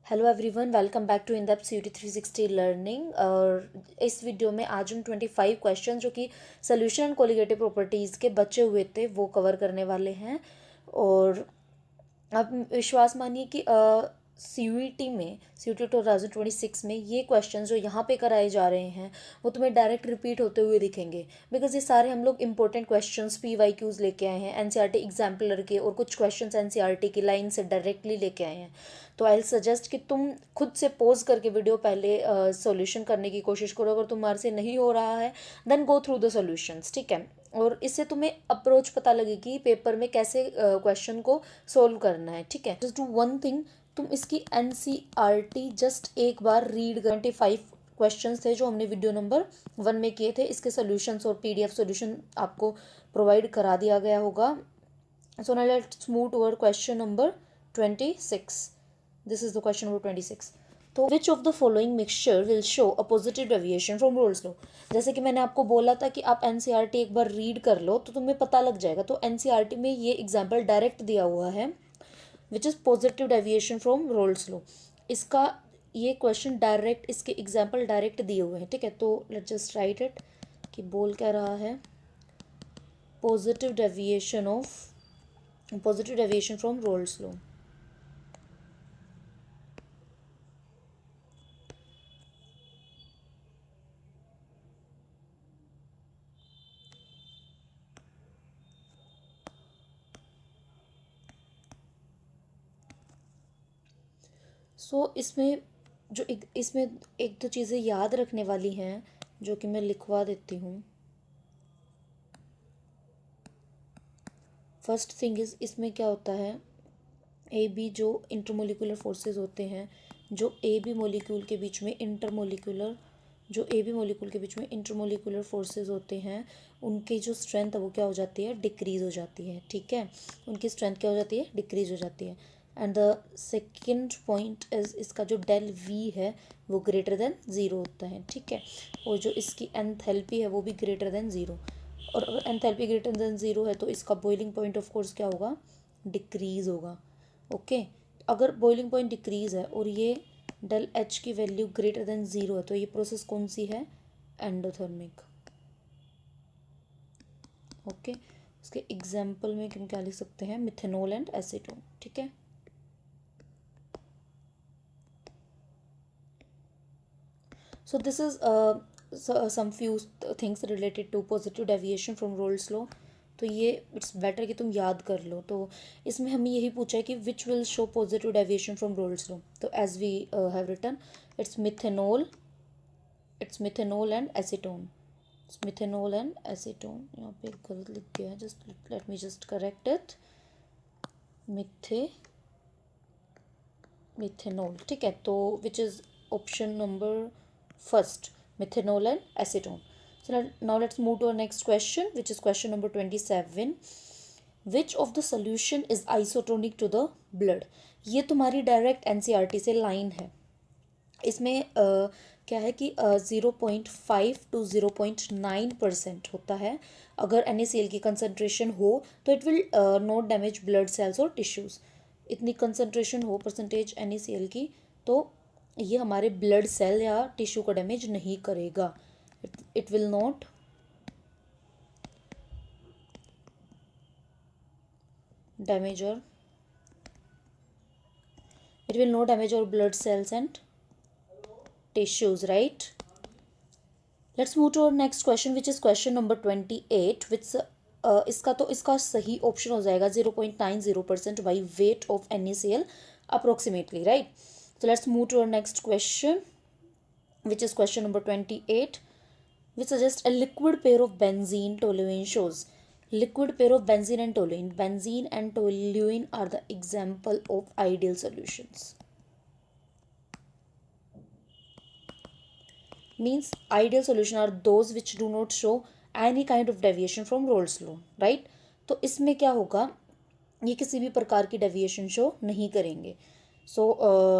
Hello everyone, welcome back to in depth CUET 360 learning. और इस video में आज हम 25 क्वेश्चन जो कि सोल्यूशन एंड कोलिगेटिव प्रॉपर्टीज़ के बचे हुए थे वो कवर करने वाले हैं। और आप विश्वास मानिए कि CUET में CUET 2026 में ये क्वेश्चन जो यहाँ पे कराए जा रहे हैं वो तुम्हें डायरेक्ट रिपीट होते हुए दिखेंगे, बिकॉज ये सारे हम लोग इंपॉर्टेंट क्वेश्चंस PYQs लेके आए हैं NCERT एग्जाम्पलर के, और कुछ क्वेश्चंस NCERT की लाइन से डायरेक्टली लेके आए हैं। तो आई सजेस्ट कि तुम खुद से पोज करके वीडियो पहले सॉल्यूशन करने की कोशिश करो। अगर तुम्हारे से नहीं हो रहा है then go through the solutions, ठीक है। और इससे तुम्हें अप्रोच पता लगेगी पेपर में कैसे क्वेश्चन को सोल्व करना है, ठीक है। जस्ट डू वन थिंग, तुम इसकी NCERT जस्ट एक बार रीड कर। 25 क्वेश्चंस थे जो हमने वीडियो नंबर 1 में किए थे। इसके सॉल्यूशंस और PDF सॉल्यूशन आपको प्रोवाइड करा दिया गया होगा। सो now let's move toward question number 26। This is the question number 26। तो विच of the following mixture will show a positive deviation from Raoult's law. जैसे कि मैंने आपको बोला था कि आप NCERT एक बार रीड कर लो तो तुम्हें पता लग जाएगा। तो NCERT में ये एग्जाम्पल डायरेक्ट दिया हुआ है, which is positive deviation from Raoult's law. इसका ये क्वेश्चन डायरेक्ट, इसके एग्जाम्पल डायरेक्ट दिए हुए हैं, ठीक है। तो लेट्स जस्ट राइट इट कि बोल क्या रहा है, positive deviation from Raoult's law. इसमें इसमें एक दो चीज़ें याद रखने वाली हैं जो कि मैं लिखवा देती हूँ। फर्स्ट थिंग इज़, इसमें क्या होता है, AB जो इंटरमोलिकुलर फोर्सेस होते हैं, जो AB मोलिक्यूल के बीच में इंटरमोलिकुलर फोर्सेस होते हैं, उनकी जो स्ट्रेंथ है वो क्या हो जाती है, डिक्रीज़ हो जाती है, ठीक है। उनकी स्ट्रेंथ क्या हो जाती है, डिक्रीज़ हो जाती है। And the second point is, इसका जो डेल V है वो ग्रेटर देन ज़ीरो होता है, ठीक है। और जो इसकी एंथैल्पी है वो भी ग्रेटर देन ज़ीरो। और अगर एंथैल्पी ग्रेटर देन ज़ीरो है तो इसका बॉइलिंग पॉइंट ऑफ कोर्स क्या होगा, डिक्रीज़ होगा, ओके। अगर बॉइलिंग पॉइंट डिक्रीज़ है और ये डेल H की वैल्यू ग्रेटर देन ज़ीरो है तो ये प्रोसेस कौन सी है, एंडोथर्मिक, ओके। इसके एग्जाम्पल में हम क्या लिख सकते हैं, मिथेनॉल एंड एसीटोन, ठीक है। So this is some few things related to positive deviation from Rolle's law. तो ये इट्स बेटर कि तुम याद कर लो। तो इसमें हमें यही पूछा है कि which will show positive deviation from Raoult's law. तो as we have written, it's methanol and acetone. Methanol and acetone, यहाँ पे गलत लिख गया है, just let me just correct it. Methanol, ठीक है। तो which is option number first, methanol and acetone. So now let's move to our next question, which is question number 27. Which of the solution is isotonic to the blood? ये तुम्हारी direct NCERT से line है। इसमें क्या है कि 0.5 to 0.9% होता है। अगर NaCl की कंसनट्रेशन हो तो it will not damage blood cells और टिश्यूज़। इतनी कंसनट्रेशन हो परसेंटेज NaCl की तो ये हमारे ब्लड सेल या टिश्यू को डैमेज नहीं करेगा। इट विल नॉट डैमेज और blood cells and tissues, right. Let's move to our next question, which is question number 28, which इसका सही ऑप्शन हो जाएगा 0.90% by weight of NaCl approximately, right. So let's move to our next question, which is question number 28, which suggests a liquid pair of benzene toluene shows. Liquid pair of benzene and toluene. Benzene and toluene are the example of ideal solutions. Means ideal solution are those which do not show any kind of deviation from Rolle's law, right? तो इसमें क्या होगा, ये किसी भी प्रकार की deviation show नहीं करेंगे। So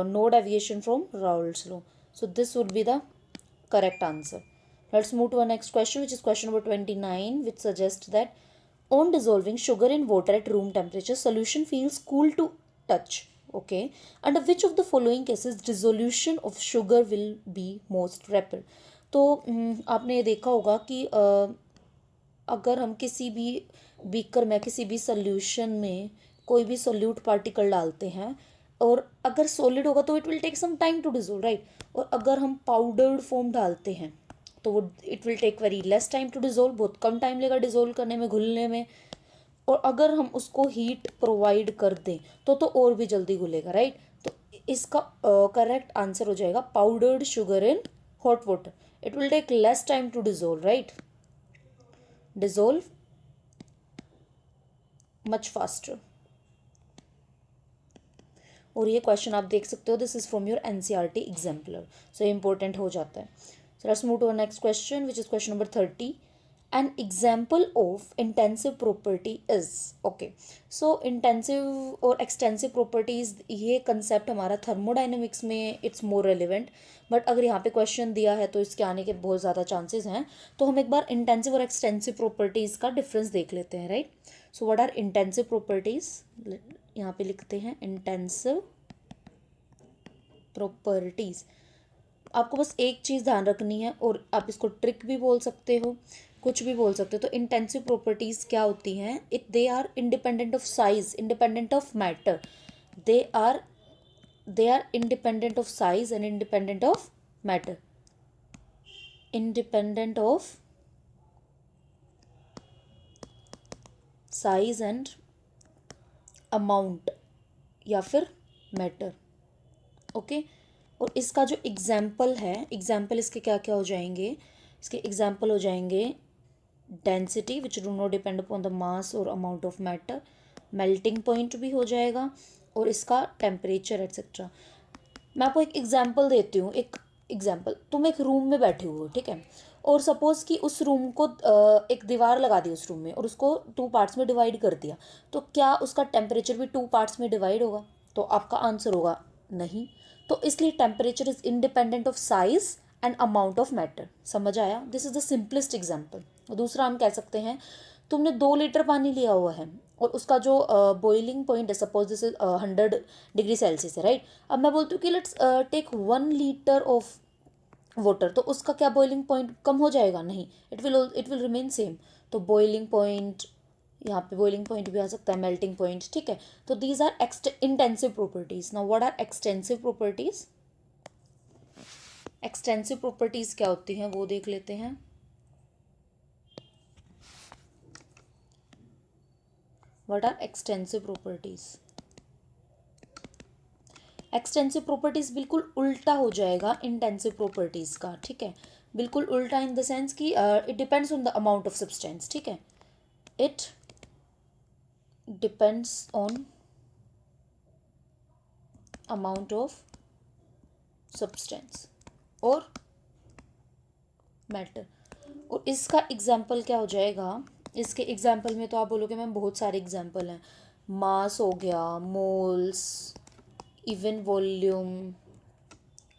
no deviation from Raoult's law. So this would be the correct answer. Let's move to our next question, which is question number 29, which suggests that on dissolving sugar in water at room temperature, solution feels cool to touch. Okay, under which of the following cases dissolution of sugar will be most rapid. तो आपने ये देखा होगा कि अगर हम किसी भी बीकर में किसी भी सोल्यूशन में कोई भी सोल्यूट पार्टिकल डालते हैं और अगर सॉलिड होगा तो it will take some time to dissolve, right. और अगर हम पाउडर्ड फॉर्म डालते हैं तो वो it will take very less time to dissolve, बहुत कम टाइम लेगा डिजोल्व करने में, घुलने में। और अगर हम उसको हीट प्रोवाइड कर दें तो और भी जल्दी घुलेगा, राइट। तो इसका करेक्ट आंसर हो जाएगा powdered sugar in hot water, it will take less time to dissolve, right, dissolve much faster. और ये क्वेश्चन आप देख सकते हो, this is from your NCERT exemplar, so ये इंपॉर्टेंट हो जाता है। So let's move to our next question which is question number 30। An example of intensive property is, okay. So intensive और एक्सटेंसिव प्रॉपर्टीज, ये कंसेप्ट हमारा thermodynamics में it's more relevant, but अगर यहाँ पे क्वेश्चन दिया है तो इसके आने के बहुत ज़्यादा चांसेस हैं। तो हम एक बार इंटेंसिव और एक्सटेंसिव प्रॉपर्टीज़ का डिफरेंस देख लेते हैं, right. So what are intensive properties, यहाँ पे लिखते हैं इंटेंसिव प्रॉपर्टीज। आपको बस एक चीज़ ध्यान रखनी है, और आप इसको ट्रिक भी बोल सकते हो, कुछ भी बोल सकते हो। तो इंटेंसिव प्रॉपर्टीज क्या होती हैं, they are independent of size, independent of matter, they are independent of size and independent of matter, independent of size and amount या फिर मैटर, ओके। और इसका जो एग्जाम्पल है, एग्जाम्पल इसके क्या क्या हो जाएंगे, इसके एग्जाम्पल हो जाएंगे density which do not depend upon the mass और amount of matter, melting point भी हो जाएगा, और इसका टेम्परेचर एट्सेट्रा। मैं आपको एक एग्जाम्पल देती हूँ, एक एग्जाम्पल, तुम एक रूम में बैठे हुए हो, ठीक है, और सपोज कि उस रूम को एक दीवार लगा दी उस रूम में और उसको 2 पार्ट्स में डिवाइड कर दिया, तो क्या उसका टेम्परेचर भी 2 पार्ट्स में डिवाइड होगा? तो आपका आंसर होगा नहीं। तो इसलिए temperature is independent of size and amount of matter. समझ आया? This is the simplest example. दूसरा हम कह सकते हैं, तुमने 2 लीटर पानी लिया हुआ है और उसका जो बॉइलिंग पॉइंट है, suppose this is 100 degree Celsius है, राइट। अब मैं बोलती हूँ कि let's take 1 litre of water, तो उसका क्या बॉइलिंग पॉइंट कम हो जाएगा? नहीं, इट विल रिमेन सेम। तो बॉइलिंग पॉइंट, यहाँ पे बॉइलिंग पॉइंट भी आ सकता है, मेल्टिंग पॉइंट, ठीक है। तो these are intensive properties. Now what are extensive properties? Extensive properties क्या होती हैं वो देख लेते हैं। What are extensive properties? Extensive properties बिल्कुल उल्टा हो जाएगा इंटेंसिव प्रॉपर्टीज का, ठीक है। बिल्कुल उल्टा इन द सेंस कि it depends on the amount of substance, ठीक है। It depends on amount of substance और मैटर। और इसका एग्जाम्पल क्या हो जाएगा? इसके एग्जाम्पल में तो आप बोलोगे मैम बहुत सारे एग्जाम्पल हैं, मास हो गया, मोल्स, इवन वॉल्यूम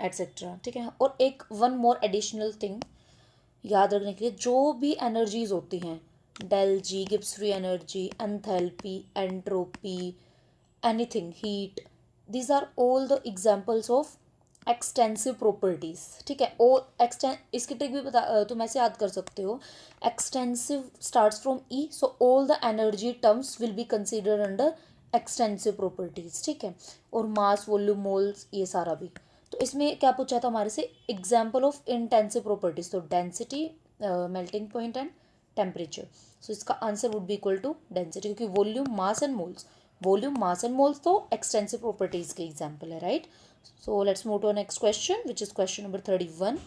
एट्सेट्रा, ठीक है। और एक वन मोर एडिशनल थिंग याद रखने के लिए, जो भी एनर्जीज होती हैं, del G, Gibbs free energy, enthalpy, entropy, anything, heat, these are all the examples of extensive properties, ठीक है। और इसकी ट्रिक भी बता तुम ऐसे याद कर सकते हो, extensive starts from E, so all the energy terms will be considered under extensive properties, ठीक है। और मास, वॉल्यूम, मोल्स, ये सारा भी। तो इसमें क्या पूछा था हमारे से? एग्जाम्पल ऑफ इंटेंसिव प्रॉपर्टीज, तो density, melting point and temperature. So इसका answer would be equal to density, क्योंकि volume, mass and moles, volume, mass and moles तो एक्सटेंसिव प्रॉपर्टीज के एग्जाम्पल है, right. So let's move to our next question, which is question number 31.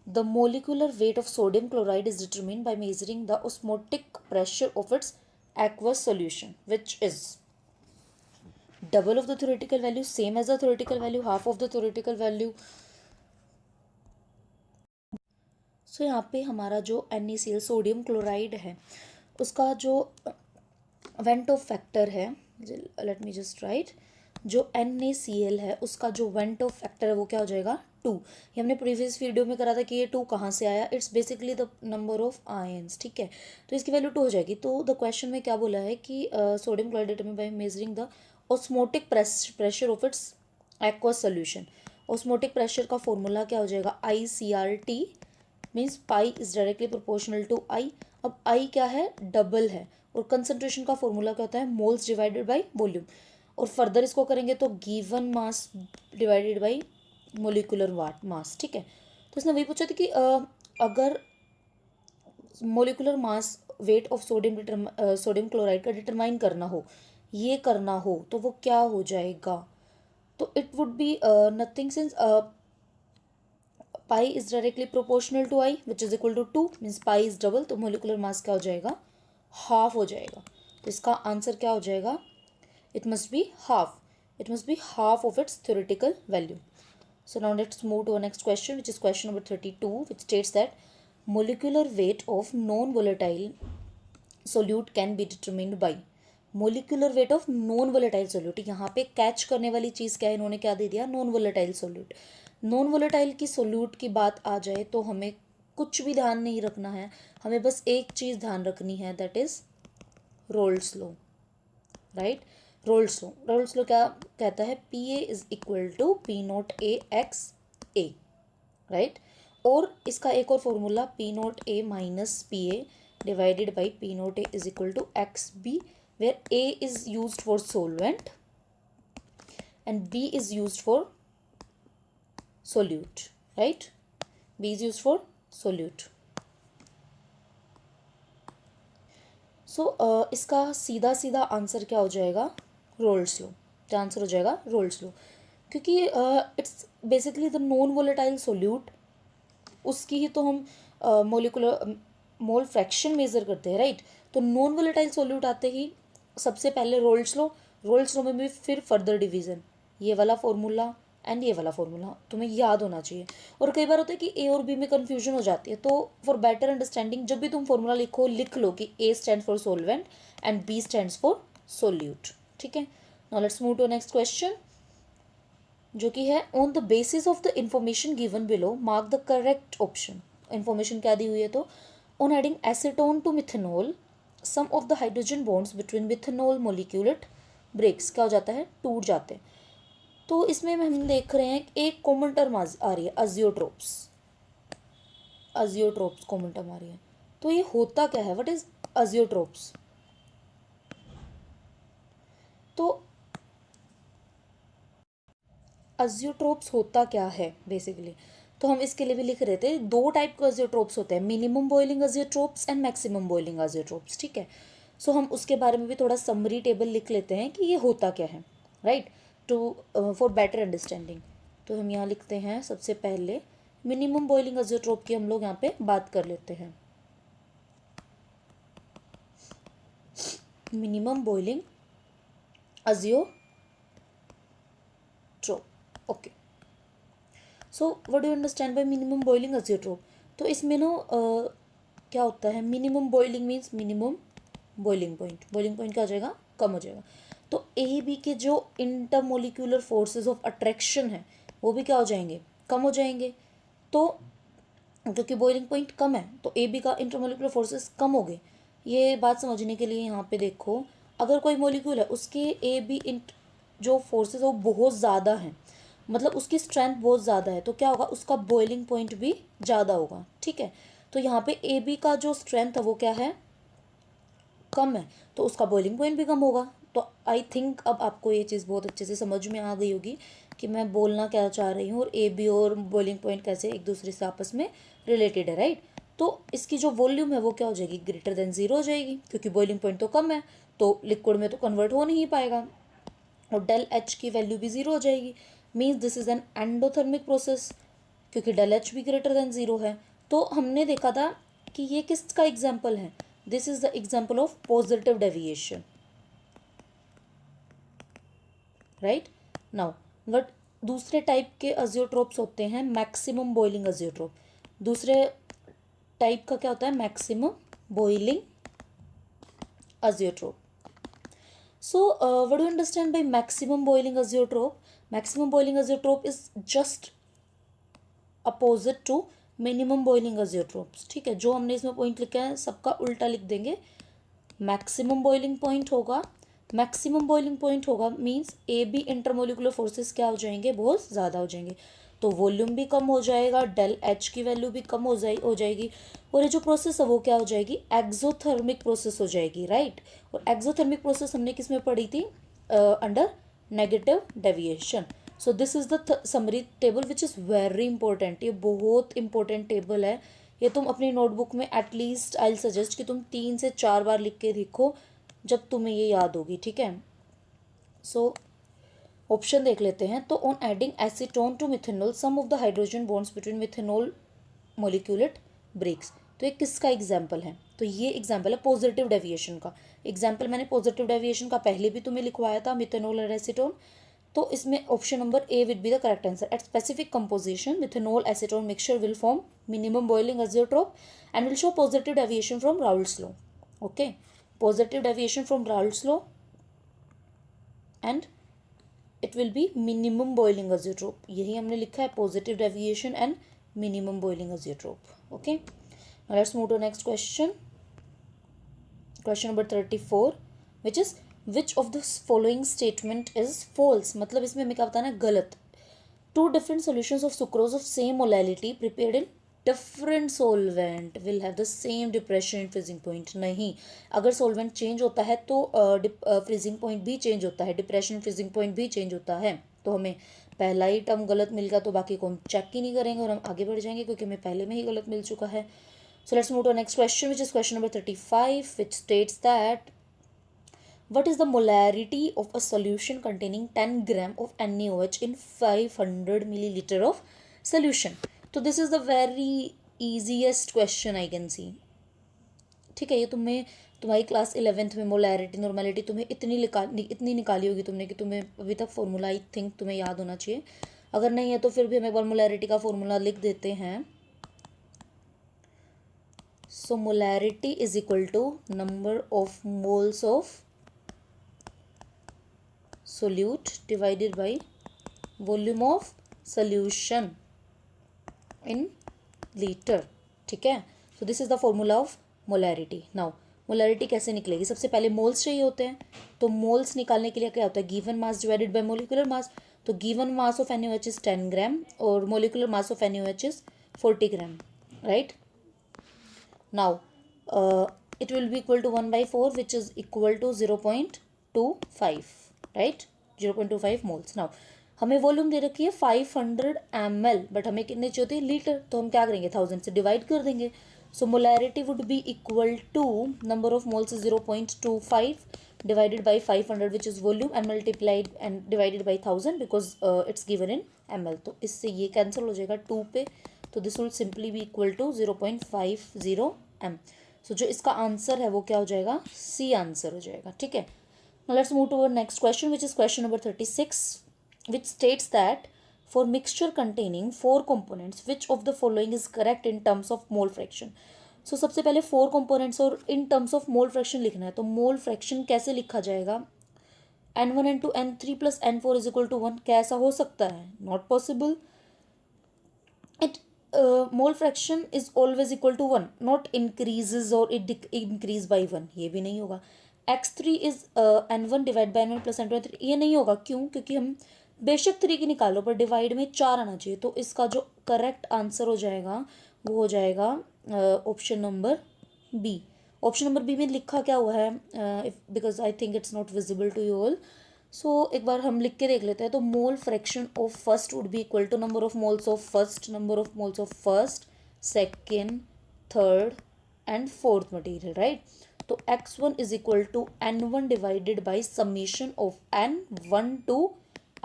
The molecular weight of sodium chloride is determined by measuring the osmotic pressure of its aqueous solution, which is double of the theoretical value, same as the theoretical value, half of the theoretical value. So यहाँ पे हमारा जो NaCl sodium chloride है उसका जो went of factor है, late me just right, जो NaCl है उसका जो वेंट ऑफ फैक्टर है वो क्या हो जाएगा? 2। ये हमने प्रीवियस वीडियो में करा था कि ये 2 कहाँ से आया, it's basically the number of ions, ठीक है। तो इसकी वैल्यू 2 हो जाएगी। तो द क्वेश्चन में क्या बोला है कि sodium chloride determined by measuring the osmotic pressure of its aqueous solution. Osmotic pressure का फॉर्मूला क्या हो जाएगा, ICRT means pi is directly proportional to I. अब आई क्या है, डबल है, और कंसंट्रेशन का फॉर्मूला क्या होता है, मोल्स डिवाइडेड बाय वॉल्यूम। और फर्दर इसको करेंगे तो given mass divided by molecular weight mass. ठीक है, तो इसने वही पूछा था कि अगर molecular mass weight of sodium chloride का डिटरमाइन करना हो, ये करना हो, तो वो क्या हो जाएगा, तो it would be nothing since pi is directly proportional to i which is equal to 2 means pi is double, तो मोलिकुलर मास क्या हो जाएगा, हाफ हो जाएगा। तो इसका आंसर क्या हो जाएगा, it must be half, it must be half of its theoretical value. So now let's move to our next question, which is question number 32, which states that molecular weight of non-volatile solute can be determined by molecular weight of non-volatile solute। यहाँ पे catch करने वाली चीज़ क्या है, इन्होंने क्या दे दिया, non volatile solute. Non volatile की सोल्यूट की बात आ जाए तो हमें कुछ भी ध्यान नहीं रखना है, हमें बस एक चीज़ ध्यान रखनी है, that is Raoult's law, right. Raoult's law क्या कहता है, PA is equal to P0A/X A, right. और इसका एक और formula P0A minus PA divided by P0A is equal to XB, where A is used for solvent and B is used for solute, right. B is used for solute. So इसका सीधा सीधा answer क्या हो जाएगा, roles law. क्या answer हो जाएगा, roles law, क्योंकि it's basically the non volatile solute, उसकी ही तो हम मोलिकुलर मोल फ्रैक्शन मेजर करते हैं, राइट। तो नॉन वोलेटाइल सोल्यूट आते ही सबसे पहले रोल्स लॉ में भी फिर फर्दर डिवीजन, ये वाला फॉर्मूला एंड ये वाला फॉर्मूला तुम्हें याद होना चाहिए। और कई बार होता है कि ए और बी में कन्फ्यूजन हो जाती है, तो फॉर बेटर अंडरस्टैंडिंग जब भी तुम फॉर्मूला लिखो, लिख लो कि A stand for solvent and B stands for solute. ठीक है, now let's move to next question, जो कि है on the basis of the information given below mark the correct option. Information क्या दी हुई है, तो on adding acetone to methanol some of the hydrogen bonds between methanol molecules breaks, क्या हो जाता है, टूट जाते हैं। तो इसमें हम देख रहे हैं एक कॉमन टर्म आ रही है, अजियोट्रोप्स कॉमन टर्म आ रही है। तो ये होता क्या है, व्हाट इज अजियोट्रोप्स, तो अजियोट्रोप्स होता क्या है बेसिकली, तो हम इसके लिए भी लिख रहे थे, दो टाइप के अजियोट्रोप्स होते हैं, minimum boiling azeotropes and maximum boiling azeotropes. ठीक है, सो हम उसके बारे में भी थोड़ा समरी टेबल लिख लेते हैं कि ये होता क्या है, right, to for better understanding. तो हम यहाँ लिखते हैं, सबसे पहले मिनिमम बॉइलिंग अजियोट्रोप की हम लोग यहाँ पे बात कर लेते हैं। Minimum boiling azeotrope, okay. So what do you understand by minimum boiling azeotrope, तो इसमें ना क्या होता है, minimum boiling means minimum boiling point क्या हो जाएगा, कम हो जाएगा। तो ए बी के जो इंटरमोलिकुलर फोर्सेस ऑफ अट्रैक्शन है वो भी क्या हो जाएंगे, कम हो जाएंगे। तो क्योंकि बॉइलिंग पॉइंट कम है तो ए बी का इंटरमोलिकुलर फोर्सेस कम हो गए। ये बात समझने के लिए यहाँ पे देखो, अगर कोई मोलिक्यूल है उसके ए बी जो फोर्सेस है वो बहुत ज़्यादा हैं, मतलब उसकी स्ट्रेंथ बहुत ज़्यादा है, तो क्या होगा, उसका बॉइलिंग पॉइंट भी ज़्यादा होगा। ठीक है, तो यहाँ पे ए बी का जो स्ट्रेंथ है वो क्या है, कम है, तो उसका बॉइलिंग पॉइंट भी कम होगा। तो आई थिंक अब आपको ये चीज़ बहुत अच्छे से समझ में आ गई होगी कि मैं बोलना क्या चाह रही हूँ और ए बी और बॉइलिंग पॉइंट कैसे एक दूसरे से आपस में रिलेटेड है, राइट। तो इसकी जो वॉल्यूम है वो क्या हो जाएगी, ग्रेटर देन ज़ीरो हो जाएगी, क्योंकि बॉइलिंग पॉइंट तो कम है, तो लिक्विड में तो कन्वर्ट हो नहीं पाएगा, और डेल एच की वैल्यू भी ज़ीरो हो जाएगी, means this is an endothermic process, क्योंकि डेल एच भी ग्रेटर देन ज़ीरो है। तो हमने देखा था कि ये किसका एग्जाम्पल है, this is the example of positive deviation, right. Now but दूसरे टाइप के अजियोट्रोप्स होते हैं मैक्सिमम बॉइलिंग अजियोट्रोप। दूसरे टाइप का क्या होता है, maximum boiling azeotrope. So, what do you understand by maximum boiling azeotrope? Maximum boiling azeotrope is just opposite to minimum boiling azeotropes। ठीक है, जो हमने इसमें पॉइंट लिखा है सबका उल्टा लिख देंगे। मैक्सिमम बॉइलिंग पॉइंट होगा मैक्सिमम बॉइलिंग पॉइंट होगा means A B intermolecular forces क्या हो जाएंगे, बहुत ज़्यादा हो जाएंगे, तो वॉल्यूम भी कम हो जाएगा, डेल एच की वैल्यू भी कम हो जाएगी, और ये जो प्रोसेस है वो क्या हो जाएगी, एक्सोथर्मिक प्रोसेस हो जाएगी, राइट। और एक्सोथर्मिक प्रोसेस हमने किस में पढ़ी थी, under negative deviation. So this is the summary table which is very important, ये बहुत इंपॉर्टेंट टेबल है, ये तुम अपनी नोटबुक में एटलीस्ट आई सजेस्ट कि तुम 3 से 4 बार लिख के देखो जब तुम्हें ये याद होगी, ठीक है। सो ऑप्शन देख लेते हैं। तो on adding acetone to methanol some of the hydrogen bonds between methanol molecules breaks. तो ये किसका एग्जाम्पल है, तो ये एग्जाम्पल है पॉजिटिव डेविएशन का। एग्जाम्पल मैंने पॉजिटिव डेविएशन का पहले भी तुम्हें लिखवाया था, मिथेनॉल और एसीटोन। तो इसमें option number A will be the correct answer. At specific composition methanol acetone mixture will form minimum boiling azeotrope and will show positive deviation from Raoult's law. Okay, positive deviation from Raoult's law and it will be minimum boiling azeotrope. यही हमने लिखा है, positive deviation and minimum boiling azeotrope. Okay, now let's move to next question. Question number 34, which is which of the following statement is false. मतलब इसमें हमें क्या बताना है, गलत। Two different solutions of sucrose of same molality prepared in different solvent will have the same depression and freezing point. नहीं, अगर solvent change होता है तो freezing point भी change होता है, depression freezing point भी change होता है। तो हमें पहला ही टर्म गलत मिल गया तो बाकी को हम चेक ही नहीं करेंगे और हम आगे बढ़ जाएंगे क्योंकि हमें पहले में ही गलत मिल चुका है। So let's move to our next question, which is question number 35, which states that what is the molarity of a solution containing 10 gram of NaOH in 500 milliliter of solution. तो this is the very easiest question I can see. ठीक है, ये तुम्हारी class 11th में molarity normality तुम्हें इतनी निकाली होगी तुमने कि तुम्हें अभी तक फॉर्मूला आई थिंक तुम्हें याद होना चाहिए। अगर नहीं है तो फिर भी हम एक बार मोलैरिटी का फॉर्मूला लिख देते हैं। So molarity is equal to number of moles of solute divided by volume of solution in liter, ठीक है। So this is the formula of molarity. Now molarity कैसे निकलेगी, सबसे पहले मोल्स चाहिए होते हैं, तो मोल्स निकालने के लिए क्या होता है, given mass divided by molecular mass. तो given mass of NaOH is 10 gram और molecular mass of NaOH is 40 gram, right. Now it will be equal to 1/4 which is equal to 0.25, right, 0.25 moles. Now हमें volume दे रखी है 500 ml, but हमें कितने चाहिए होती है, लीटर, तो हम क्या करेंगे 1000 से डिवाइड कर देंगे। So molarity would be equal to number of moles 0.25 divided by 500 which is volume and multiplied and divided by 1000 because it's given in ml। तो इससे ये कैंसिल हो जाएगा 2 पे, तो this will simply be equal to 0.50 m। So जो इसका answer है वो क्या हो जाएगा, सी आंसर हो जाएगा, ठीक है। Now let's move to our next question which is question number 36, which states that for mixture containing 4 components which of the following is correct in terms of mole fraction. So सबसे पहले 4 components और in terms of mole fraction लिखना है। तो mole fraction कैसे लिखा जाएगा, N1 N2 N3 plus N4 is equal to 1, क्या ऐसा हो सकता है, not possible. It mole fraction is always equal to 1, not increases और इट इंक्रीज बाई 1, ये भी नहीं होगा। X3 is N1 divide by N1 plus N2 N3, ये नहीं होगा, क्यों, क्योंकि हम बेशक 3 की निकालो पर डिवाइड में 4 आना चाहिए। तो इसका जो करेक्ट आंसर हो जाएगा वो हो जाएगा option number B. Option number B में लिखा क्या हुआ है, because I think it's not visible to you all. So एक बार हम लिख के देख लेते हैं। तो mole fraction of first would be equal to number of moles of first, number of moles of first, second, third and fourth material, right. तो x1 is equal to N1 divided by summation of N1 to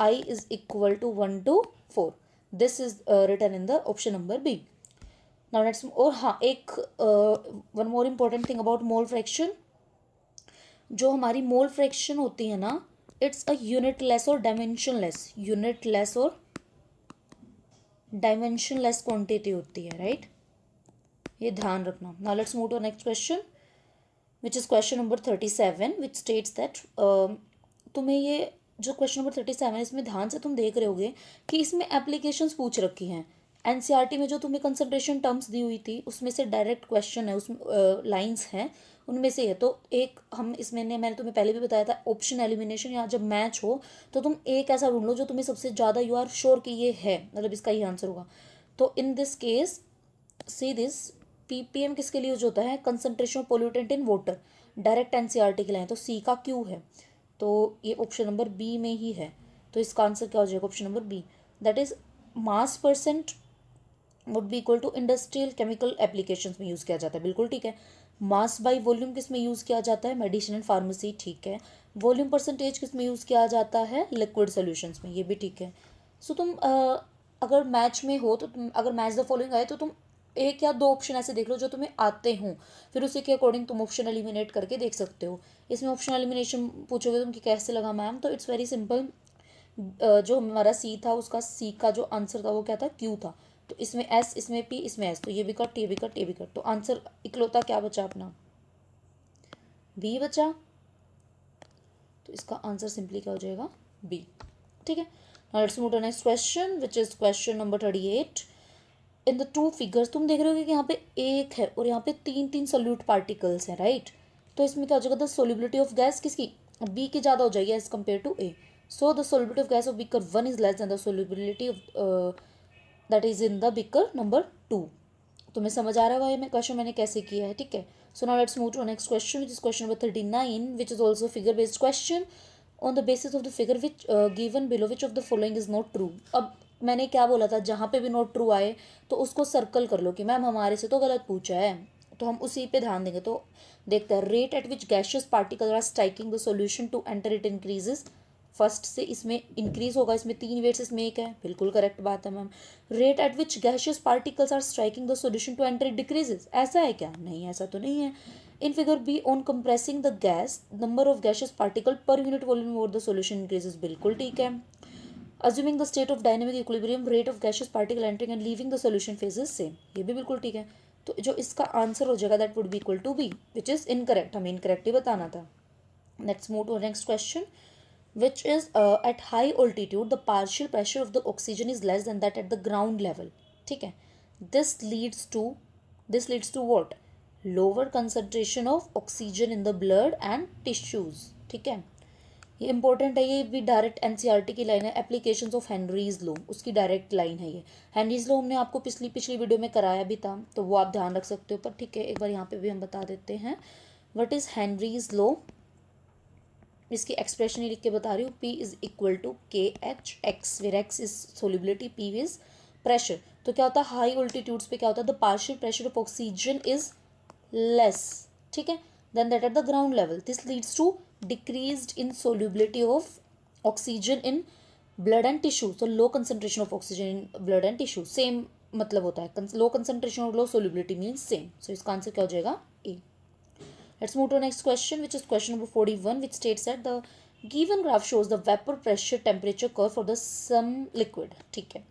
I is equal to 1 to 4। This is written in the option number B. Now let's, और हाँ एक one more important thing about mole fraction, जो हमारी mole fraction होती है ना, it's a unitless और dimensionless, unitless और डायमेंशनलेस क्वांटिटी होती है, राइट, ये ध्यान रखना। Now let's move to next question which is question number 37 which states that, तुम्हें ये जो क्वेश्चन नंबर 37 है इसमें ध्यान से तुम देख रहे होगे कि इसमें एप्लीकेशंस पूछ रखी हैं। एनसीईआरटी में जो तुम्हें कंसंट्रेशन टर्म्स दी हुई थी उसमें से डायरेक्ट क्वेश्चन है, उसमें लाइंस हैं, उनमें से है। तो एक हम इसमें मैंने तुम्हें पहले भी बताया था ऑप्शन एलिमिनेशन, या जब मैच हो तो तुम एक ऐसा ढूंढ लो जो तुम्हें सबसे ज़्यादा यू आर श्योर कि ये है, मतलब इसका ही आंसर होगा। तो in this case see this ppm किसके लिए यूज होता है, concentration of pollutant in water, direct NCERT के लिए। तो सी का क्यू है, तो ये ऑप्शन नंबर बी में ही है। तो इसका आंसर क्या हो जाएगा, option number B, that is mass percent would be equal to industrial chemical applications में यूज़ किया जाता है, बिल्कुल ठीक है। मास बाई वॉल्यूम किस में यूज़ किया जाता है, मेडिसिन एंड फार्मेसी, ठीक है। वॉल्यूम परसेंटेज किस में यूज़ किया जाता है, लिक्विड सोल्यूशंस में, ये भी ठीक है। सो तुम अगर मैच में हो तो तुम, अगर मैच द फॉलोइंग आए तो तुम एक या दो ऑप्शन ऐसे देख लो जो तुम्हें आते हों, फिर उसी के अकॉर्डिंग तुम ऑप्शन एलिमिनेट करके देख सकते हो। इसमें ऑप्शन एलिमिनेशन पूछोगे तुम कि कैसे लगा मैम, तो इट्स वेरी सिंपल। जो हमारा सी था उसका सी का जो आंसर था वो क्या था, क्यू था। तो इसमें एस, इसमें पी, इसमें एस, तो ये भी कट, ये भी कट, ये भी कट, तो आंसर इकलौता क्या बचा अपना, बी बचा। तो इसका आंसर सिंपली क्या हो जाएगा, बी, ठीक है। Now let's move to next question which is question number 38। In the two figures तुम देख रहे हो कि यहाँ पे एक है और यहाँ पे तीन तीन सोल्यूट पार्टिकल्स हैं, राइट। तो इसमें क्या हो जाएगा, द सोल्युबिलिटी ऑफ गैस किसकी, बी की ज़्यादा हो जाएगी as compare to A. So the solubility of gas of beaker 1 is less than the solubility of that is in the beaker number 2। तुम्हें समझ आ रहा है मैं क्वेश्चन मैंने कैसे किया है, ठीक है। So now let's move to next question which is question number 39 which is also figure based question. On the basis of the figure which given below which of the following is not true. अब मैंने क्या बोला था, जहाँ पे भी not true आए तो उसको सर्कल कर लो कि मैम हमारे से तो गलत पूछा है, तो हम उसी पे ध्यान देंगे। तो देखते हैं, rate at which gaseous particle are striking the solution to enter it increases. First से इसमें इंक्रीज होगा, इसमें तीन वेट से इसमें एक है, बिल्कुल करेक्ट बात है ma'am. Rate at which gaseous particles are striking the solution to enter it decreases, ऐसा है क्या, नहीं ऐसा तो नहीं है। In figure B on compressing the gas number of gaseous particle per unit volume और द सॉल्यूशन इंक्रीजेस, बिल्कुल ठीक है। Assuming the state of dynamic equilibrium, rate of gaseous particle entering and leaving the solution phase is same, ये भी बिल्कुल ठीक है। तो जो इसका आंसर हो जाएगा that would be equal to B, which is incorrect, हमें इनकरेक्ट ही बताना था। Let's move to next question which is at high altitude the partial pressure of the oxygen is less than that at the ground level, ठीक है। this leads to this leads to what, lower concentration of oxygen in the blood and tissues, ठीक है। ये important है, ये भी direct NCERT की line है, एप्लीकेशंस ऑफ हेनरीज लॉ उसकी डायरेक्ट लाइन है ये। हेनरीज लॉ हमने आपको पिछली वीडियो में कराया भी था, तो वो आप ध्यान रख सकते हो, पर ठीक है एक बार यहाँ पे भी हम बता देते हैं। व्हाट इज हेनरीज लॉ, इसकी एक्सप्रेशन ही लिख के बता रही हूँ, P is equal to KH, where X is solubility, P is pressure. तो क्या होता है, हाई ऑल्टीट्यूड्स पे क्या होता है, the partial pressure of oxygen is less, ठीक है, then that at the ground level. This leads to decreased in solubility of oxygen in blood and tissue. तो low concentration of oxygen in blood and tissue, same मतलब होता है, low concentration और low solubility means same. So इसका answer क्या हो जाएगा, ए। Let's move to the next question, which is question number 41, which states that the given graph shows the vapor pressure temperature curve for the some liquid, ठीक है।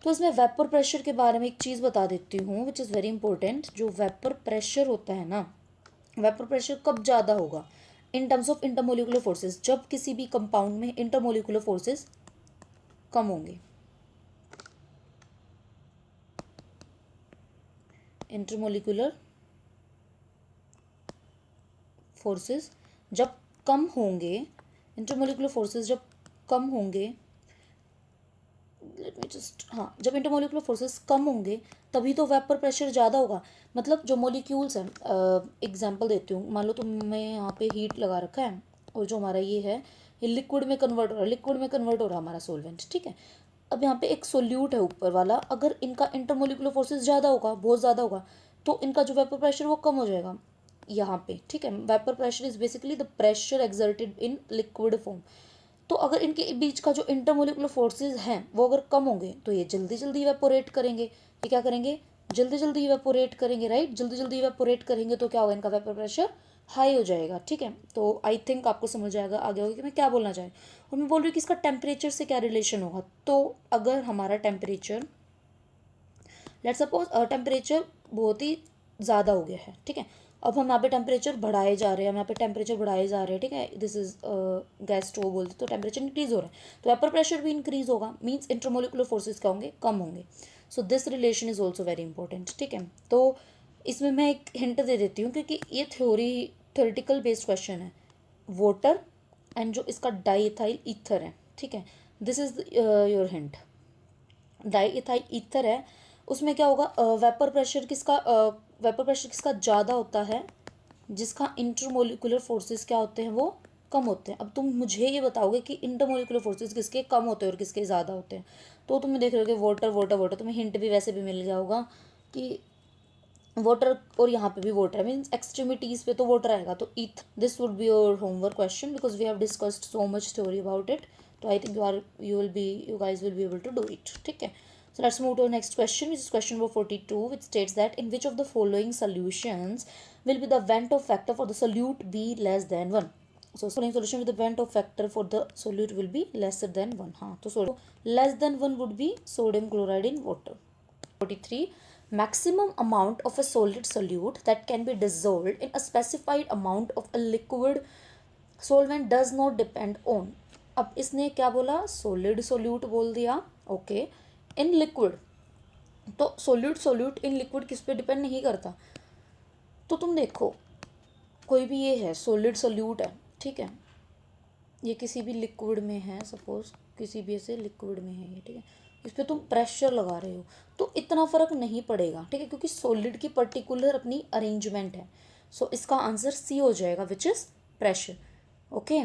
तो इसमें vapour pressure के बारे में एक चीज़ बता देती हूँ विच इज़ वेरी इंपॉर्टेंट। जो वेपर प्रेशर होता है ना, वेपर प्रेशर कब ज़्यादा होगा, इन टर्म्स ऑफ इंटरमोलिकुलर फोर्सेस, जब किसी भी कंपाउंड में इंटरमोलिकुलर फोर्सेस कम होंगे। इंटरमोलिकुलर फोर्सेस जब कम होंगे, इंटरमोलिकुलर फोर्सेस जब कम होंगे, लेट मी जस्ट, हाँ, जब इंटरमोलिकुलर फोर्सेस कम होंगे तभी तो वेपर प्रेशर ज़्यादा होगा। मतलब जो मोलिक्यूल्स हैं, एग्जांपल देती हूँ, मान लो तुम्हें यहाँ पे हीट लगा रखा है और जो हमारा ये है ये लिक्विड में कन्वर्ट हो रहा है, लिक्विड में कन्वर्ट हो रहा है हमारा सोलवेंट, ठीक है। अब यहाँ पे एक सोल्यूट है ऊपर वाला, अगर इनका इंटरमोलिकुलर फोर्सेस ज़्यादा होगा, बहुत ज़्यादा होगा, तो इनका जो वेपर प्रेशर वो कम हो जाएगा यहाँ पे, ठीक है। Vapour pressure is basically the pressure exerted in liquid form. तो अगर इनके बीच का जो इंटरमोलिकुलर फोर्सेस हैं वो अगर कम होंगे तो ये जल्दी जल्दी इवेपोरेट करेंगे, ये क्या करेंगे, जल्दी जल्दी इवेपोरेट करेंगे, राइट। जल्दी जल्दी इवेपोरेट करेंगे तो क्या होगा, इनका वेपर प्रेशर हाई हो जाएगा, ठीक है। तो आई थिंक आपको समझ आएगा आगे होगा कि मैं क्या बोलना चाह रही हूँ। और मैं बोल रही हूँ कि इसका टेम्परेचर से क्या रिलेशन होगा। तो अगर हमारा टेम्परेचर, लेट सपोज टेम्परेचर बहुत ही ज़्यादा हो गया है, ठीक है, अब हम यहाँ पे टेम्परेचर बढ़ाए जा रहे हैं, हम यहाँ पे टेम्परेचर बढ़ाए जा रहे हैं, ठीक है, दिस इज गैस स्टोव बोलते, तो टेम्परेचर इंक्रीज हो रहा है, तो वेपर प्रेशर भी इंक्रीज होगा, मीन्स इंटरमोलिकुलर फोर्सेस क्या होंगे, कम होंगे। So this relation is also very important, ठीक है। तो इसमें मैं एक हिंट दे देती हूँ क्योंकि ये थ्योरेटिकल बेस्ड क्वेश्चन है। वाटर एंड जो इसका डाईइथाइल ईथर है, ठीक है, this is your hint. Diethyl ether है, उसमें क्या होगा, वेपर प्रेशर किसका ज़्यादा होता है, जिसका इंटरमोलिकुलर फोर्सेस क्या होते हैं, वो कम होते हैं। अब तुम मुझे ये बताओगे कि इंटरमोलिकुलर फोर्सेस किसके कम होते हैं और किसके ज़्यादा होते हैं, तो तुम्हें देख रहे हो कि वाटर वाटर वाटर, तुम्हें हिंट भी वैसे भी मिल गया होगा कि वाटर, और यहाँ पे भी वाटर है, मीन्स एक्सट्रीमिटीज पे तो वाटर आएगा, तो ईथ this would be your homework question because we have discussed so much theory about it. तो I think you guys will be able to do it, ठीक है। So let's move to our next question, which is question number 42, which states that in which of the following solutions will be the Ventov factor for the solute be less than 1? So following solution with the Ventov factor for the solute will be lesser than 1. हाँ, तो less than 1 would be sodium chloride in water. 43. Maximum amount of a solid solute that can be dissolved in a specified amount of a liquid solvent does not depend on. अब इसने क्या बोला, solid solute बोल दिया, okay, in liquid, तो solute in liquid किस पे depend नहीं करता। तो तुम देखो, कोई भी ये है सॉलिड सोल्यूट है, ठीक है, ये किसी भी लिक्विड में है, सपोज किसी भी ऐसे लिक्विड में है ये, ठीक है, इस पर तुम प्रेशर लगा रहे हो तो इतना फ़र्क नहीं पड़ेगा, ठीक है, क्योंकि सॉलिड की पर्टिकुलर अपनी अरेंजमेंट है। सो इसका आंसर सी हो जाएगा, विच इज़ प्रेशर, ओके,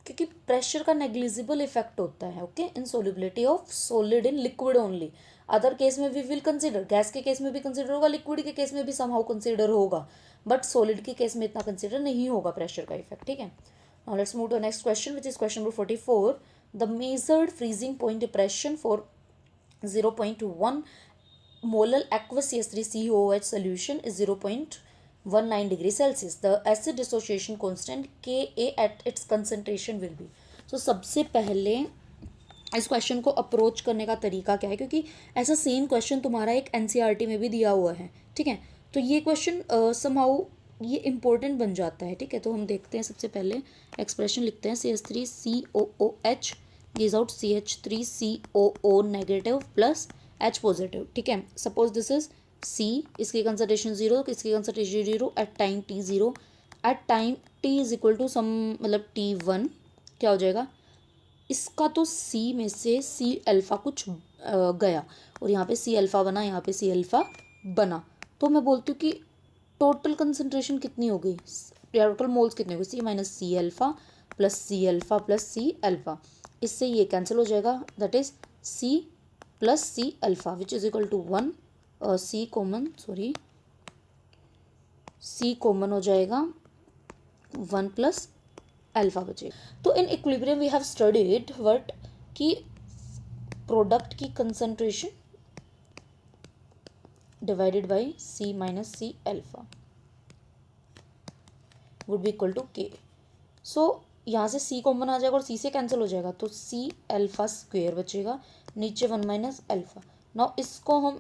क्योंकि प्रेशर का नेग्लिजिबल इफेक्ट होता है, okay, in solubility of solid in liquid only. Other case में वी विल कंसिडर, गैस के केस में भी कंसिडर होगा, लिक्विड के केस में भी समहाउ कंसिडर होगा, बट सॉलिड के केस में इतना कंसिडर नहीं होगा प्रेशर का इफेक्ट, ठीक है। Now let's move to next question, which is question number 44। The measured freezing point depression for 0.1 molar aqueous CH3 COOH solution is 0.19 degree Celsius. The acid dissociation constant Ka at its concentration will be. So सबसे पहले इस question को approach करने का तरीका क्या है, क्योंकि ऐसा सेम क्वेश्चन तुम्हारा एक NCERT में भी दिया हुआ है, ठीक है, तो ये क्वेश्चन समहाउ ये इम्पोर्टेंट बन जाता है, ठीक है। तो हम देखते हैं, सबसे पहले एक्सप्रेशन लिखते हैं, CH3COOH gives out CH3COO negative plus H positive, ठीक है। सपोज दिस इज C, इसकी कंसंट्रेशन 0, इसकी concentration 0 at time T0, at time T is equal to some मतलब T1, क्या हो जाएगा, इसका तो C में से C अल्फ़ा कुछ गया और यहाँ पे C अल्फ़ा बना, यहाँ पे C अल्फ़ा बना, तो मैं बोलती हूँ कि टोटल कंसंट्रेशन कितनी हो गई, टोटल मोल्स कितने हो गए, C minus C alpha plus C alpha plus C alpha, इससे ये कैंसिल हो जाएगा, that is C plus C alpha which is equal to 1, C common हो जाएगा, 1 प्लस अल्फ़ा बचेगा। तो in equilibrium we have studied what, कि product की concentration divided by C minus C alpha would be equal to K। So यहाँ से C common आ जाएगा और C से कैंसिल हो जाएगा, तो C अल्फ़ा स्क्वेयर बचेगा, नीचे 1 माइनस अल्फ़ा। नाउ इसको हम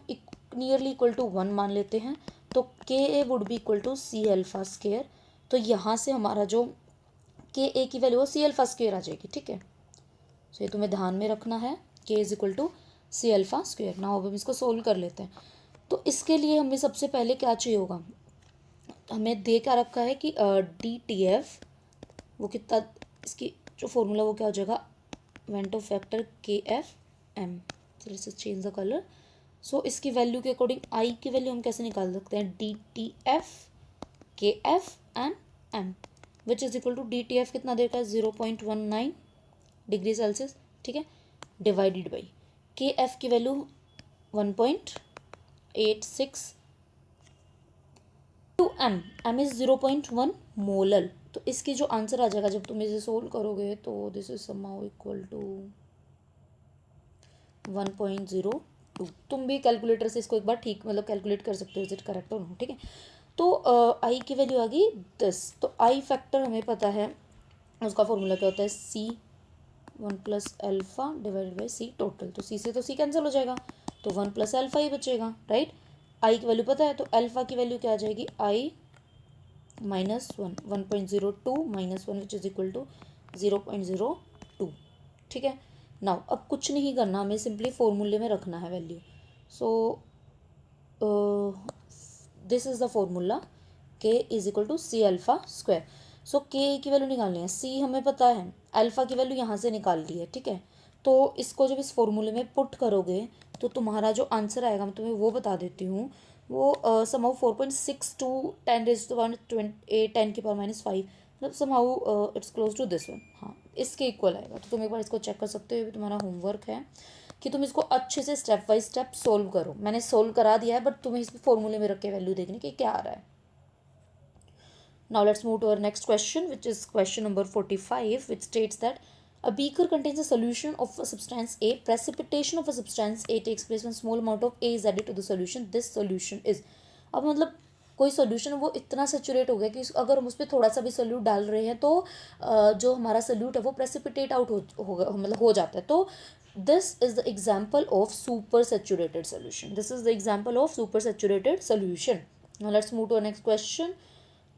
नियरली इक्वल टू 1 मान लेते हैं, तो Ka would be equal to C alpha square. तो यहाँ से हमारा जो Ka की वैल्यू है C अल्फ़ा स्क्वेयर आ जाएगी, ठीक है। सो ये तुम्हें ध्यान में रखना है, K is equal to C alpha square. Now अब हम इसको सोल्व कर लेते हैं। तो इसके लिए हमें सबसे पहले क्या चाहिए होगा, हमें दे क्या रखा है कि DTF वो कितना, इसकी जो फॉर्मूला वो क्या हो जाएगा, van't Hoff factor KFM। Let's change the colour. So इसकी वैल्यू के अकॉर्डिंग I की वैल्यू हम कैसे निकाल सकते हैं, DTF KF and M which is equal to DTF कितना देता है 0.19 डिग्री सेल्सियस, ठीक है, डिवाइडेड बाई KF की value 1.86 to M is 0.1 molar. तो इसकी जो आंसर आ जाएगा जब तुम इसे सोल्व करोगे, तो this is somehow equal to 1.02। तुम भी कैलकुलेटर से इसको एक बार ठीक मतलब कैलकुलेट कर सकते हो, इज इट करेक्ट और नो, ठीक है। तो आई की वैल्यू आ गई 10। तो आई फैक्टर हमें पता है, उसका फॉर्मूला क्या होता है, C1 plus alpha divided by C total. तो C से तो C कैंसिल हो जाएगा, तो 1 प्लस अल्फ़ा ही बचेगा, राइट। आई की वैल्यू पता है, तो अल्फ़ा की वैल्यू क्या आ जाएगी, I minus 1.02 minus 1 which is equal to 0.02, ठीक है। नाउ अब कुछ नहीं करना, हमें सिंपली फॉर्मूले में रखना है value. So this is the formula K is equal to C alpha square. So K की वैल्यू निकालनी है, सी हमें पता है, अल्फा की वैल्यू यहाँ से निकाल ली है, ठीक है। तो इसको जब इस फॉर्मूले में पुट करोगे तो तुम्हारा जो आंसर आएगा, मैं तुम्हें वो बता देती हूँ, वो समहाउ 4.6 टू 10⁻⁵ मतलब somehow it's close to this one, हाँ इसके इक्वल आएगा। तो तुम एक बार इसको चेक कर सकते हो, ये भी तुम्हारा होमवर्क है कि तुम इसको अच्छे से स्टेप बाय स्टेप सोल्व करो। मैंने सोल्व करा दिया है, बट तुम्हें इस फॉर्मूले में रख के वैल्यू देखनी कि क्या आ रहा है। Now let's move to our next question, which is question number 45, which states that a beaker contains a solution of a substance A. Precipitation of a substance A takes place when small amount of A is added to the solution. This solution is, अब मतलब कोई solution वो इतना saturate हो गया कि अगर हम उस पर थोड़ा सा भी सोल्यूट डाल रहे हैं तो जो हमारा सोल्यूट है वो प्रेसिपिटेट आउट होगा, मतलब हो जाता है। तो this is the example of super saturated solution, this is the example of super saturated solution. Now let's move to next question.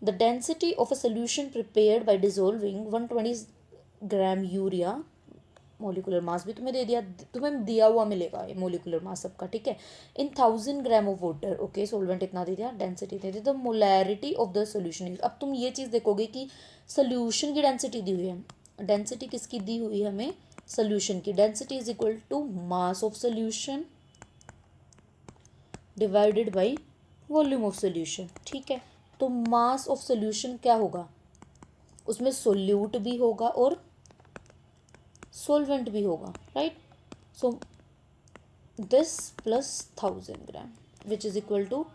The density of a solution prepared by dissolving 120 gram urea, molecular mass भी तुम्हें दिया हुआ मिलेगा ये molecular mass सबका, ठीक है, इन 1000 ग्राम of water, okay, solvent इतना दे दिया, डेंसिटी दे दी, तो molarity of the solution is. अब तुम ये चीज़ देखोगे कि सोल्यूशन की डेंसिटी दी हुई है, डेंसिटी किसकी दी हुई है हमें, सोल्यूशन की। Density is equal to mass of solution divided by volume of solution, ठीक है। तो मास ऑफ सोल्यूशन क्या होगा, उसमें सोल्यूट भी होगा और सोलवेंट भी होगा, right. So this plus 1000 gram which is equal to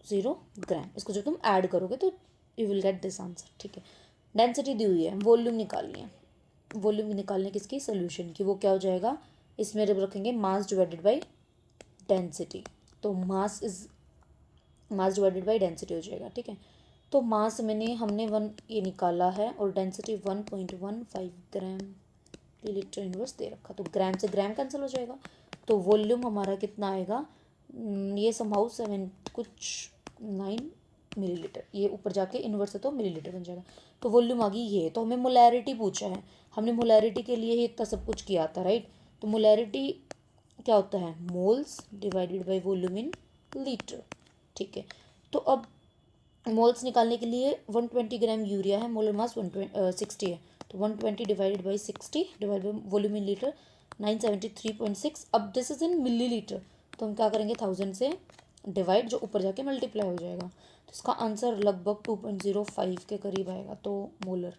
0 gram. इसको जब तुम ऐड करोगे तो you will get this answer, ठीक है। डेंसिटी दी हुई है, वॉल्यूम निकालनी है, वॉल्यूम निकालने किसकी, सोल्यूशन की। वो क्या हो जाएगा, इसमें जब रखेंगे मास डिवाइडेड बाई डेंसिटी, तो मास डिवाइडेड बाई डेंसिटी हो जाएगा, ठीक है। तो मास हमने 1 ये निकाला है और डेंसिटी 1.15 ग्राम लीटर इनवर्स दे रखा, तो ग्राम से ग्राम कैंसिल हो जाएगा। तो वॉल्यूम हमारा कितना आएगा, ये समहाउ 7 कुछ 9 मिलीलीटर, ये ऊपर जाके इन्वर्स है तो मिलीलीटर बन जाएगा। तो वॉल्यूम आ गई ये। तो हमें मोलैरिटी पूछा है, हमने मोलैरिटी के लिए ही इतना सब कुछ किया था, राइट। तो मोलैरिटी क्या होता है, moles divided by volume in litre, ठीक है। तो अब मोल्स निकालने के लिए 120 ग्राम यूरिया है, मोलर मास 60 है, तो 120 divided by 60 divide by volume in litre 973.6। अब this is in millilitre, तो हम क्या करेंगे 1000 से डिवाइड, जो ऊपर जाके मल्टीप्लाई हो जाएगा। तो इसका आंसर लगभग 2.05 के करीब आएगा, तो molar,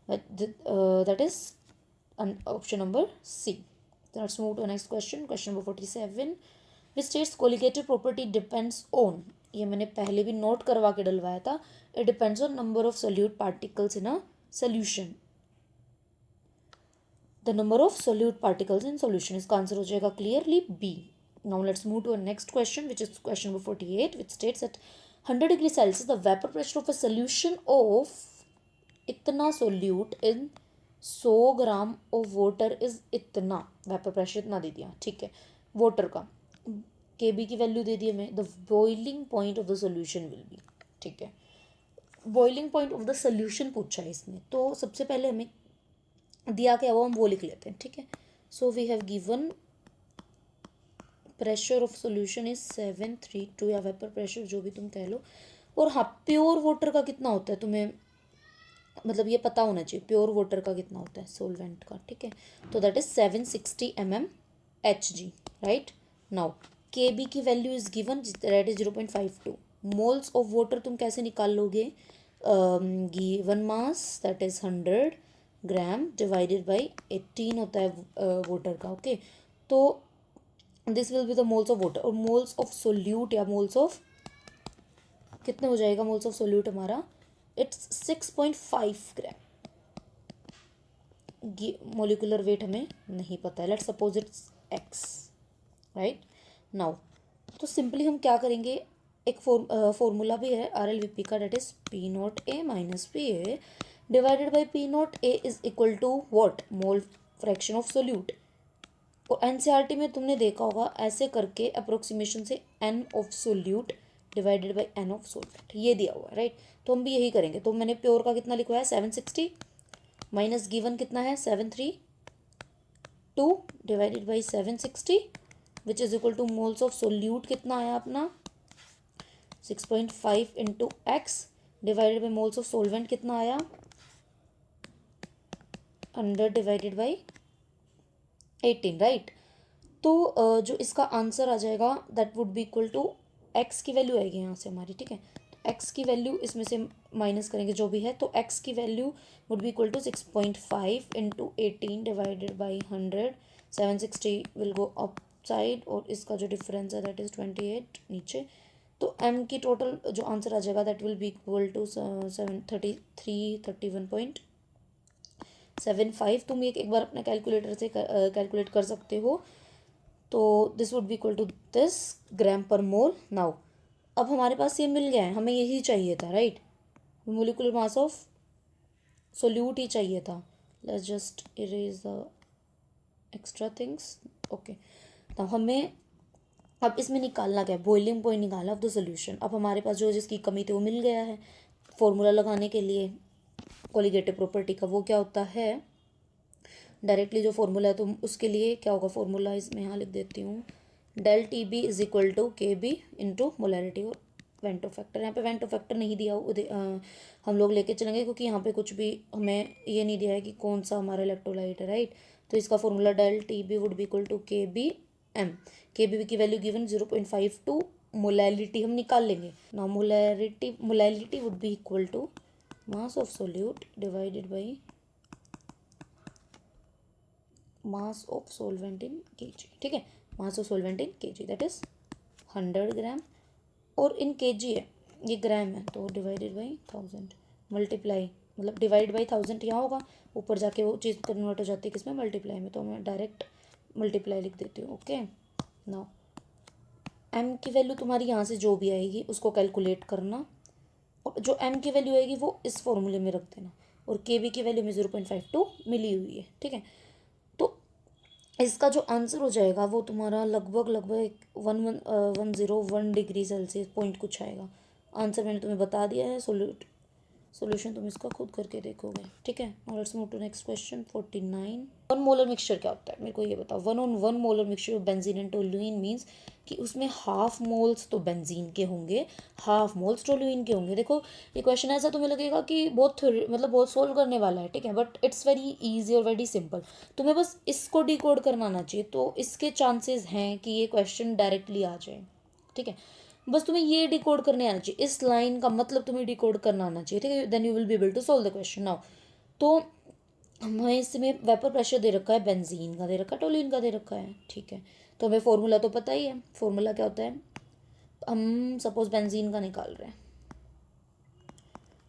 that is option number C. Let's move to next question, question number 47, which states colligative property depends on, ये मैंने पहले भी नोट करवा के डलवाया था, it depends on number of solute particles in a solution, the number of solute particles in solution. इसका answer हो जाएगा clearly B. Now let's move to a next question, which is question number 48, which states eight 100 degree Celsius the vapour pressure of a solution of इतना solute in 100 gram of water is इतना, vapour pressure इतना दे दिया, ठीक है, water का। के B की वैल्यू दे दी हमें, the boiling point of the solution will be, ठीक है। Boiling point of the solution पूछा है इसने, तो सबसे पहले हमें दिया क्या वो हम वो लिख लेते हैं, ठीक है। So we have given pressure of solution is 732 या वेपर प्रेशर जो भी तुम कह लो। और हाँ, प्योर वाटर का कितना होता है तुम्हें, मतलब ये पता होना चाहिए प्योर वाटर का कितना होता है सोलवेंट का, ठीक है। तो that is 760 mmHg, right. Now के बी की value is given, that is 0.52 moles of water. तुम कैसे निकाल लोगे, given mass that is 100 gram divided by 18 होता है वाटर का, ओके। तो this will be the moles of water, और मोल्स ऑफ सोल्यूट या मोल्स ऑफ कितने हो जाएगा, मोल्स ऑफ सोल्यूट हमारा इट्स 6.5 ग्राम। मोलिकुलर वेट हमें नहीं पता है, let's suppose it's X, right. Now तो सिंपली हम क्या करेंगे, एक फॉर्मूला भी है RLVP का, that is P0A minus PA divided by P0A is equal to what, mole fraction of solute. और NCERT में तुमने देखा होगा ऐसे करके अप्रोक्सीमेशन से N of solute divided by N of सोल्वेंट, ये दिया हुआ है, राइट। तो हम भी यही करेंगे। तो मैंने प्योर का कितना लिखवाया 760 माइनस गिवन कितना है 732 divided by 760 which is equal two moles of solute कितना आया अपना 6.5 into x divided by moles of solvent कितना आया 100 डिवाइडेड बाई 18, राइट। तो जो इसका आंसर आ जाएगा that would be equal to X की वैल्यू आएगी यहाँ से हमारी, ठीक है। तो एक्स की वैल्यू इसमें से माइनस करेंगे जो भी है, तो एक्स की value would be equal to 6.5 into 18 divided by 100। 760 will go up side और इसका जो डिफरेंस है दैट इज़ 28 नीचे। तो एम की टोटल जो आंसर आ जाएगा that will be equal to 31.75। तुम एक बार अपने कैलकुलेटर से कैलकुलेट कर सकते हो। तो this would be equal to this gram per mole. Now अब हमारे पास ये मिल गया है, हमें यही चाहिए था, right. Molecular mass of solute ही चाहिए था। Let's just erase the extra things. Okay, तो हमें अब इसमें निकालना क्या है, बॉइलिंग पॉइंट निकालना ऑफ द सोल्यूशन। अब हमारे पास जो जिसकी कमी थी वो मिल गया है। फॉर्मूला लगाने के लिए कोलिगेटिव प्रॉपर्टी का वो क्या होता है, डायरेक्टली जो फॉर्मूला है तो उसके लिए क्या होगा, फॉर्मूला इसमें यहाँ लिख देती हूँ, del T B is equal to K B into molarity और वेंटो फैक्टर। यहाँ पे वेंटो फैक्टर नहीं दिया हम लोग लेके चलेंगे क्योंकि यहाँ पे कुछ भी हमें ये नहीं दिया है कि कौन सा हमारा इलेक्ट्रोलाइट है, राइट। तो इसका formula del T B would be equal to K B M. K B की वैल्यू गिवन 0.52, मोलैलिटी हम निकाल लेंगे ना। Molality would be equal to mass of solute divided by mass of solvent in kg, ठीक है। Mass of solvent in kg that is 100 gram, और in kg है, ये ग्राम है, तो डिवाइडेड बाई 1000 मल्टीप्लाई, मतलब डिवाइड बाई 1000 यहाँ होगा, ऊपर जाके वो चीज़ कन्वर्ट हो जाती है किसमें, मल्टीप्लाई में। तो मैं डायरेक्ट मल्टीप्लाई लिख देती हूँ। ओके, नाउ एम की वैल्यू तुम्हारी यहाँ से जो भी आएगी उसको कैलकुलेट करना, और जो एम की वैल्यू आएगी वो इस फॉर्मूले में रख देना, और के बी की वैल्यू में 0.52 मिली हुई है, ठीक है। तो इसका जो आंसर हो जाएगा वो तुम्हारा लगभग 101 डिग्री सेल्सियस पॉइंट कुछ आएगा। आंसर मैंने तुम्हें बता दिया है, सॉल्यूशन तुम इसका खुद करके देखोगे, ठीक है। Now let's move to next question 49। One molar mixture क्या होता है, मेरे को ये बताओ। One molar mixture of benzene and toluene means कि उसमें हाफ मोल्स तो बेंजीन के होंगे, हाफ मोल्स टोलुइन के होंगे। देखो ये क्वेश्चन ऐसा तुम्हें लगेगा कि बहुत मतलब बहुत सोल्व करने वाला है, ठीक है, बट इट्स वेरी इजी और वेरी सिंपल। तुम्हें बस इसको डिकोड करना आना चाहिए, तो इसके चांसेस हैं कि ये क्वेश्चन डायरेक्टली आ जाए, ठीक है। बस तुम्हें ये डिकोड करने आना चाहिए, इस लाइन का मतलब तुम्हें डिकोड करना आना चाहिए, ठीक है। Then you will be able to solve the question. Now तो हमें इसमें वेपर प्रेशर दे रखा है, बेंजीन का दे रखा है, टोलुइन का दे रखा है, ठीक है। तो हमें फॉर्मूला तो पता ही है, फॉर्मूला क्या होता है, हम सपोज बेंजीन का निकाल रहे हैं,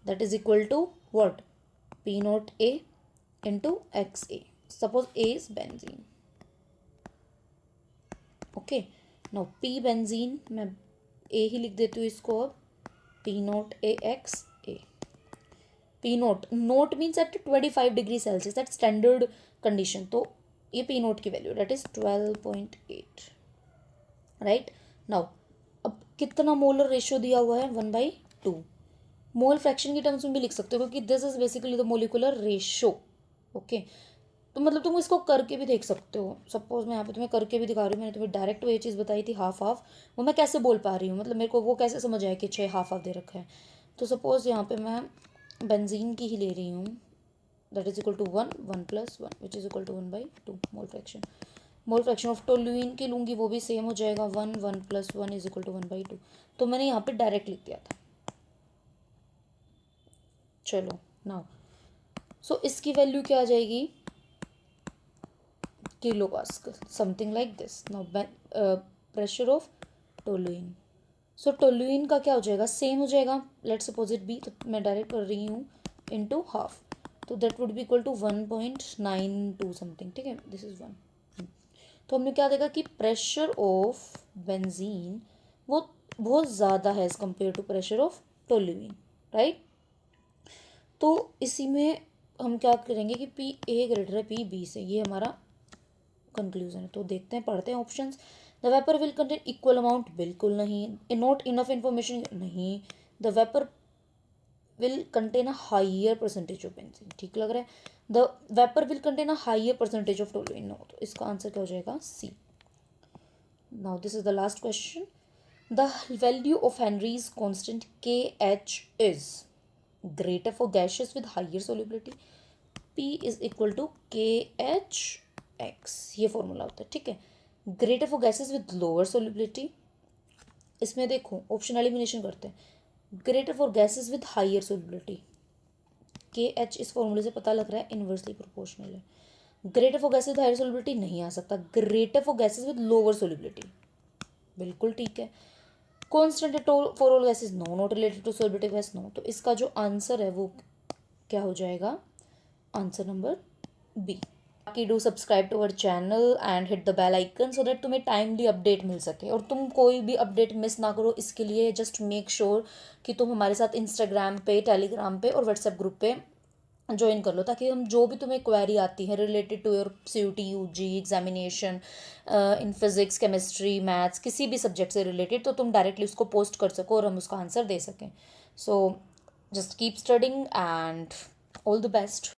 that is equal to what, P naught A into X A. Suppose A is benzene, okay. Now P benzene, मैं ए ही लिख देती हूँ इसको, अब P naught A X A. P naught, naught means at 25 degree Celsius, that standard condition. तो ये P naught की value that is 12.8, right. Now अब कितना मोलर रेशियो दिया हुआ है, 1/2। मोल फ्रैक्शन की टर्म्स में भी लिख सकते हो क्योंकि this is basically the molecular ratio, okay. तो मतलब तुम इसको करके भी देख सकते हो। सपोज मैं यहाँ पे तुम्हें करके भी दिखा रही हूँ, मैंने तुम्हें डायरेक्ट वो ये चीज़ बताई थी हाफ हाफ, वो मैं कैसे बोल पा रही हूँ, मतलब मेरे को वो कैसे समझ आया कि 6 हाफ हाफ दे रखा है। तो सपोज यहाँ पे मैं बेंजीन की ही ले रही हूँ, that is equal to 1 plus 1 which is equal to 1/2 mole fraction. Mole fraction of toluene की लूँगी वो भी सेम हो जाएगा, 1 प्लस 1 इज इक्वल टू 1/2। तो मैंने यहाँ पे डायरेक्ट लिख दिया था। चलो नाउ सो इसकी वैल्यू क्या आ जाएगी, kilo pascal, something like this. Now pressure of toluene, so toluene का क्या हो जाएगा, सेम हो जाएगा, लेट सपोज इट बी, तो मैं डायरेक्ट कर रही हूँ इनटू हाफ, तो that would be equal to 1.92 something, ठीक है, दिस इज 1। तो हमने क्या देखा कि प्रेशर ऑफ बेंजीन वो बहुत ज़्यादा है as compare to pressure of toluene, right. तो इसी में हम क्या करेंगे कि पी ए ग्रेटर है पी बी से, ये हमारा कंक्लूजन है। तो देखते हैं, पढ़ते हैं options. The vapour will contain equal amount, बिल्कुल नहीं। नॉट इनफ इंफॉर्मेशन, नहीं। The vapour will contain a higher percentage of benzene, ठीक लग रहा है। The vapour will contain a higher percentage of toluene, no. तो इसका आंसर क्या हो जाएगा, C. Now this is the last question. The value of Henry's constant KH is greater for gaseous with higher solubility. P is equal to KH x, ये formula होता है, ठीक है. Greater for gases with lower solubility, इसमें देखो option elimination करते हैं. Greater for gases with higher solubility, K H इस फॉर्मूले से पता लग रहा है इन्वर्सली प्रोपोर्शनल है. Greater for gases with higher solubility नहीं आ सकता. Greater for gases with lower solubility, बिल्कुल ठीक है. Constant for all gases, no. Not related to solubility gas, no. तो इसका जो आंसर है वो क्या हो जाएगा? Answer number B. बाकी do subscribe to our channel and hit the bell icon so that तुम्हें टाइमली अपडेट मिल सके और तुम कोई भी अपडेट मिस ना करो. इसके लिए जस्ट मेक श्योर कि तुम हमारे साथ इंस्टाग्राम पे, टेलीग्राम पे और व्हाट्सएप ग्रुप पे ज्वाइन कर लो, ताकि हम जो भी तुम्हें क्वेरी आती है related to your CUT UG examination in physics, chemistry, maths, किसी भी सब्जेक्ट से रिलेटेड, तो तुम डायरेक्टली उसको पोस्ट कर सको और हम उसका आंसर दे सकें. So just keep studying and all the best.